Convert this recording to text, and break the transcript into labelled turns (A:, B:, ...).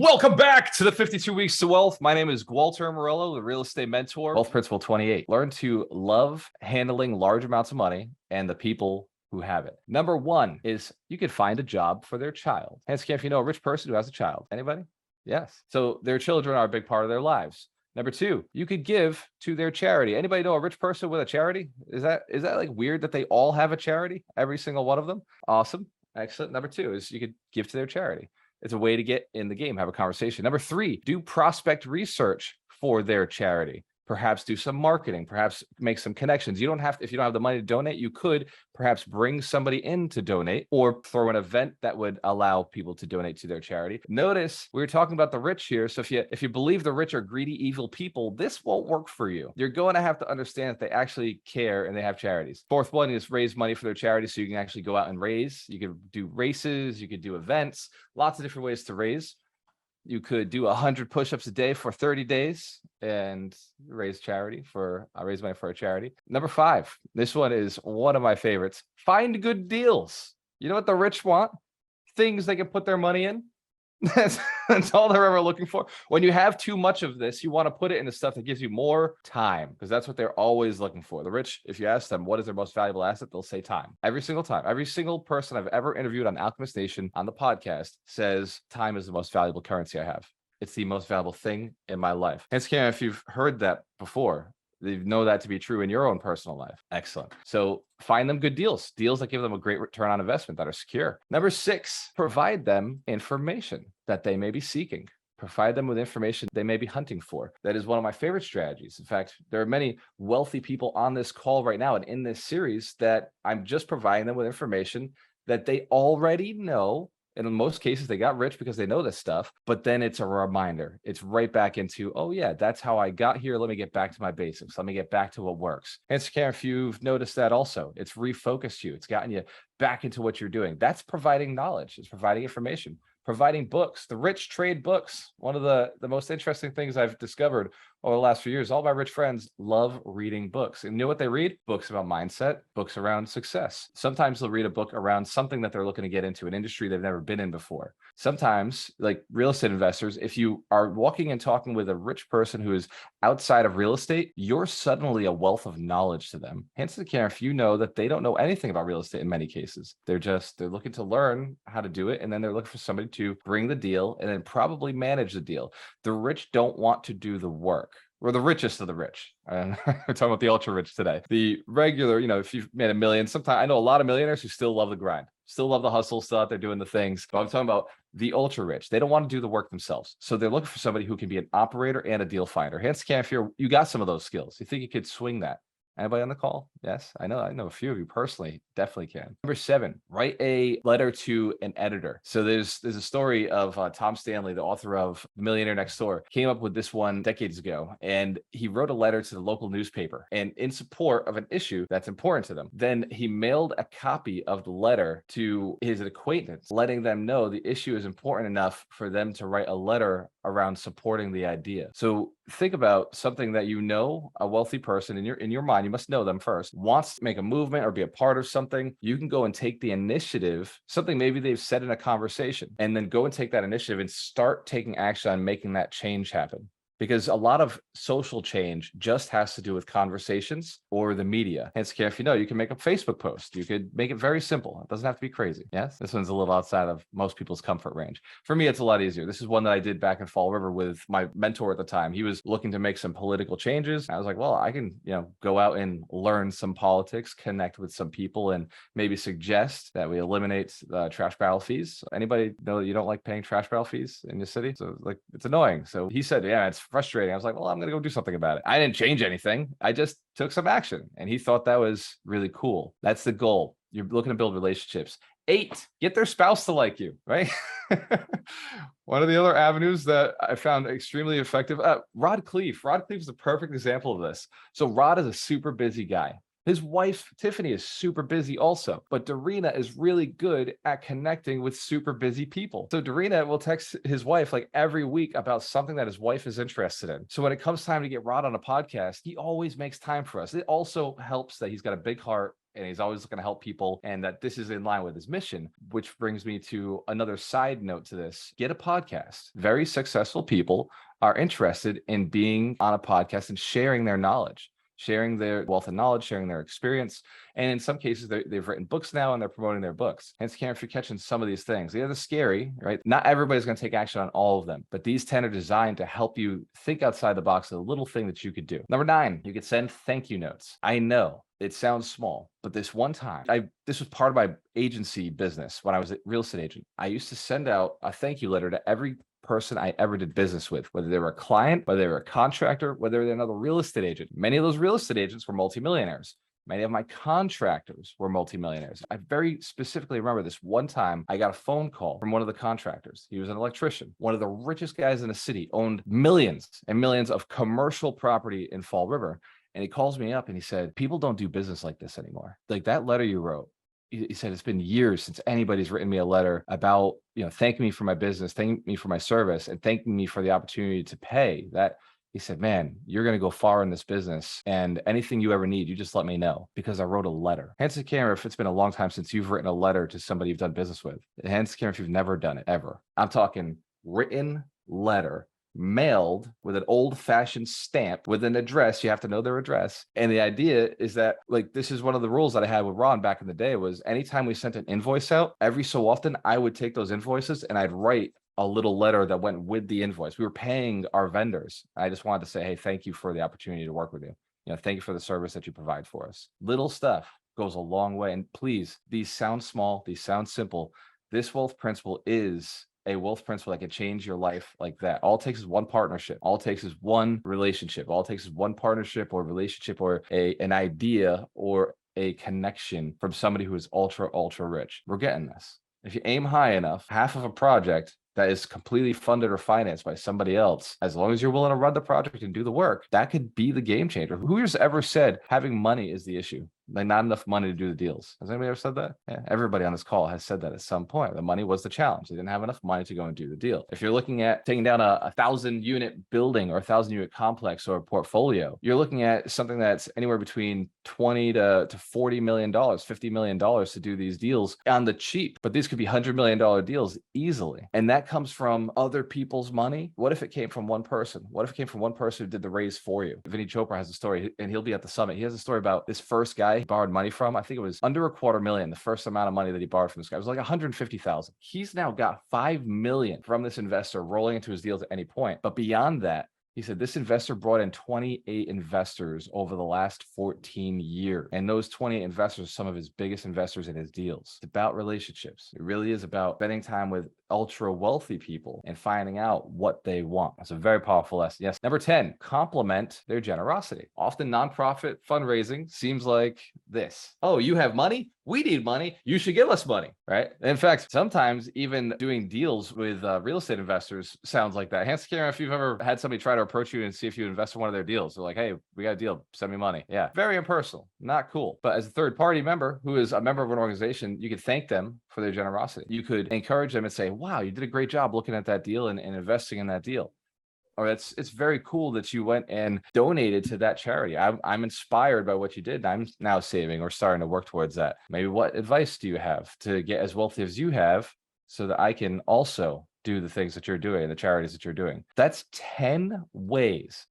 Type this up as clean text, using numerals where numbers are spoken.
A: Welcome back to the 52 Weeks to Wealth. My name is Walter Morello, the real estate mentor. Wealth Principle 28. Learn to love handling large amounts of money and the people who have it. Number one is you could find a job for their child. Hence, if you know a rich person who has a child. Anybody? Yes. So their children are a big part of their lives. Number two, you could give to their charity. Anybody know a rich person with a charity? Is that like weird that they all have a charity? Every single one of them? Awesome. Excellent. Number two is you could give to their charity. It's a way to get in the game, have a conversation. Number three, do prospect research for their charity. Perhaps do some marketing, perhaps make some connections. You don't have to, if you don't have the money to donate, you could perhaps bring somebody in to donate or throw an event that would allow people to donate to their charity. Notice we were talking about the rich here. So if you believe the rich are greedy, evil people, this won't work for you. You're going to have to understand that they actually care and they have charities. Fourth one is raise money for their charity so you can actually go out and raise. You could do races, you could do events, lots of different ways to raise. You could do 100 push-ups a day for 30 days and raise money for a charity. Number five, this one is one of my favorites. Find good deals. You know what the rich want? Things they can put their money in. That's all they're ever looking for. When you have too much of this, you want to put it into stuff that gives you more time, because that's what they're always looking for. The rich, if you ask them what is their most valuable asset, they'll say time. Every single time. Every single person I've ever interviewed on Alchemist Nation on the podcast says time is the most valuable currency I have. It's the most valuable thing in my life. Hence, Cam, if you've heard that before, you know that to be true in your own personal life. Excellent. So find them good deals that give them a great return on investment that are secure. Number six, provide them information that they may be seeking. Provide them with information they may be hunting for. That is one of my favorite strategies. In fact, there are many wealthy people on this call right now and in this series that I'm just providing them with information that they already know. And in most cases, they got rich because they know this stuff, but then it's a reminder. It's right back into, oh yeah, that's how I got here. Let me get back to my basics. Let me get back to what works. And if you've noticed that also, it's refocused you. It's gotten you back into what you're doing. That's providing knowledge. It's providing information, providing books. The rich trade books. One of the most interesting things I've discovered over the last few years, all my rich friends love reading books. And you know what they read? Books about mindset, books around success. Sometimes they'll read a book around something that they're looking to get into, an industry they've never been in before. Sometimes, like real estate investors, if you are walking and talking with a rich person who is outside of real estate, you're suddenly a wealth of knowledge to them. Hence the care if you know that they don't know anything about real estate in many cases. They're looking to learn how to do it, and then they're looking for somebody to bring the deal and then probably manage the deal. The rich don't want to do the work. We're the richest of the rich. And we're talking about the ultra rich today. The regular, if you've made $1 million, sometimes I know a lot of millionaires who still love the grind, still love the hustle, still out there doing the things. But I'm talking about the ultra rich. They don't want to do the work themselves. So they're looking for somebody who can be an operator and a deal finder. Hence, Cam, if you got some of those skills, you think you could swing that? Anybody on the call? Yes, I know a few of you personally definitely can. Number seven, write a letter to an editor. So there's a story of Tom Stanley, the author of The Millionaire Next Door, came up with this one decades ago, and he wrote a letter to the local newspaper and in support of an issue that's important to them. Then he mailed a copy of the letter to his acquaintance, letting them know the issue is important enough for them to write a letter around supporting the idea. So think about something that a wealthy person in your mind, you must know them first, wants to make a movement or be a part of something. You can go and take the initiative, something maybe they've said in a conversation, and then go and take that initiative and start taking action on making that change happen. Because a lot of social change just has to do with conversations or the media. Hence, if you can make a Facebook post. You could make it very simple. It doesn't have to be crazy. Yes, this one's a little outside of most people's comfort range. For me, it's a lot easier. This is one that I did back in Fall River with my mentor at the time. He was looking to make some political changes. I was like, well, I can, go out and learn some politics, connect with some people, and maybe suggest that we eliminate trash barrel fees. Anybody know that you don't like paying trash barrel fees in your city? So it's annoying. So he said, yeah, it's frustrating. I was like, well, I'm going to go do something about it. I didn't change anything. I just took some action. And he thought that was really cool. That's the goal. You're looking to build relationships. 8, get their spouse to like you, right? One of the other avenues that I found extremely effective, Rod Cleef. Rod Cleef is a perfect example of this. So Rod is a super busy guy. His wife, Tiffany, is super busy also, but Dorina is really good at connecting with super busy people. So Dorina will text his wife like every week about something that his wife is interested in. So when it comes time to get Rod on a podcast, he always makes time for us. It also helps that he's got a big heart and he's always looking to help people, and that this is in line with his mission. Which brings me to another side note to this. Get a podcast. Very successful people are interested in being on a podcast and sharing their knowledge, sharing their wealth of knowledge, sharing their experience. And in some cases, they've written books now and they're promoting their books. Hence, Karen, if you're catching some of these things, they're scary, right? Not everybody's going to take action on all of them, but these 10 are designed to help you think outside the box of a little thing that you could do. Number 9, you could send thank you notes. I know it sounds small, but this one time, this was part of my agency business when I was a real estate agent. I used to send out a thank you letter to every person I ever did business with, whether they were a client, whether they were a contractor, whether they're another real estate agent. Many of those real estate agents were multimillionaires. Many of my contractors were multimillionaires. I very specifically remember this one time I got a phone call from one of the contractors. He was an electrician, one of the richest guys in the city, owned millions and millions of commercial property in Fall River. And he calls me up and he said, people don't do business like this anymore. Like that letter you wrote, he said, it's been years since anybody's written me a letter about, thanking me for my business, thanking me for my service, and thanking me for the opportunity to pay. That he said, man, you're going to go far in this business, and anything you ever need, you just let me know, because I wrote a letter. Hence the camera, if it's been a long time since you've written a letter to somebody you've done business with. Hence the camera, if you've never done it ever. I'm talking written letter, mailed with an old-fashioned stamp with an address. You have to know their address. And the idea is that, like, this is one of the rules that I had with Ron back in the day, was anytime we sent an invoice out, every so often I would take those invoices and I'd write a little letter that went with the invoice. We were paying our vendors. I just wanted to say, hey, thank you for the opportunity to work with you. Thank you for the service that you provide for us. Little stuff goes a long way. And please, these sound small, these sound simple. This wealth principle is a wealth principle that can change your life like that. All it takes is one partnership. All it takes is one relationship. All it takes is one partnership or relationship or an idea or a connection from somebody who is ultra, ultra rich. We're getting this. If you aim high enough, half of a project that is completely funded or financed by somebody else, as long as you're willing to run the project and do the work, that could be the game changer. Who's ever said having money is the issue? Like, not enough money to do the deals. Has anybody ever said that? Yeah, everybody on this call has said that at some point. The money was the challenge. They didn't have enough money to go and do the deal. If you're looking at taking down a 1,000-unit building or a 1,000-unit complex or a portfolio, you're looking at something that's anywhere between $20 to $40 million, $50 million to do these deals on the cheap. But these could be $100 million deals easily. And that comes from other people's money. What if it came from one person? What if it came from one person who did the raise for you? Vinny Chopra has a story, and he'll be at the summit. He has a story about this first guy he borrowed money from. I think it was under $250,000. The first amount of money that he borrowed from this guy was like $150,000. He's now got $5 million from this investor rolling into his deals at any point. But beyond that, he said this investor brought in 28 investors over the last 14 years. And those 28 investors are some of his biggest investors in his deals. It's about relationships. It really is about spending time with ultra wealthy people and finding out what they want. That's a very powerful lesson. Yes. Number 10, complement their generosity. Often nonprofit fundraising seems like this. Oh, you have money? We need money. You should give us money, right? In fact, sometimes even doing deals with real estate investors sounds like that. Hands Karen, if you've ever had somebody try to approach you and see if you invest in one of their deals, they're like, hey, we got a deal, send me money. Yeah, very impersonal, not cool. But as a third party member who is a member of an organization, you could thank them for their generosity. You could encourage them and say, wow, you did a great job looking at that deal and investing in that deal. Or it's very cool that you went and donated to that charity. I'm inspired by what you did. I'm now saving or starting to work towards that. Maybe what advice do you have to get as wealthy as you have so that I can also do the things that you're doing, the charities that you're doing? That's 10 ways.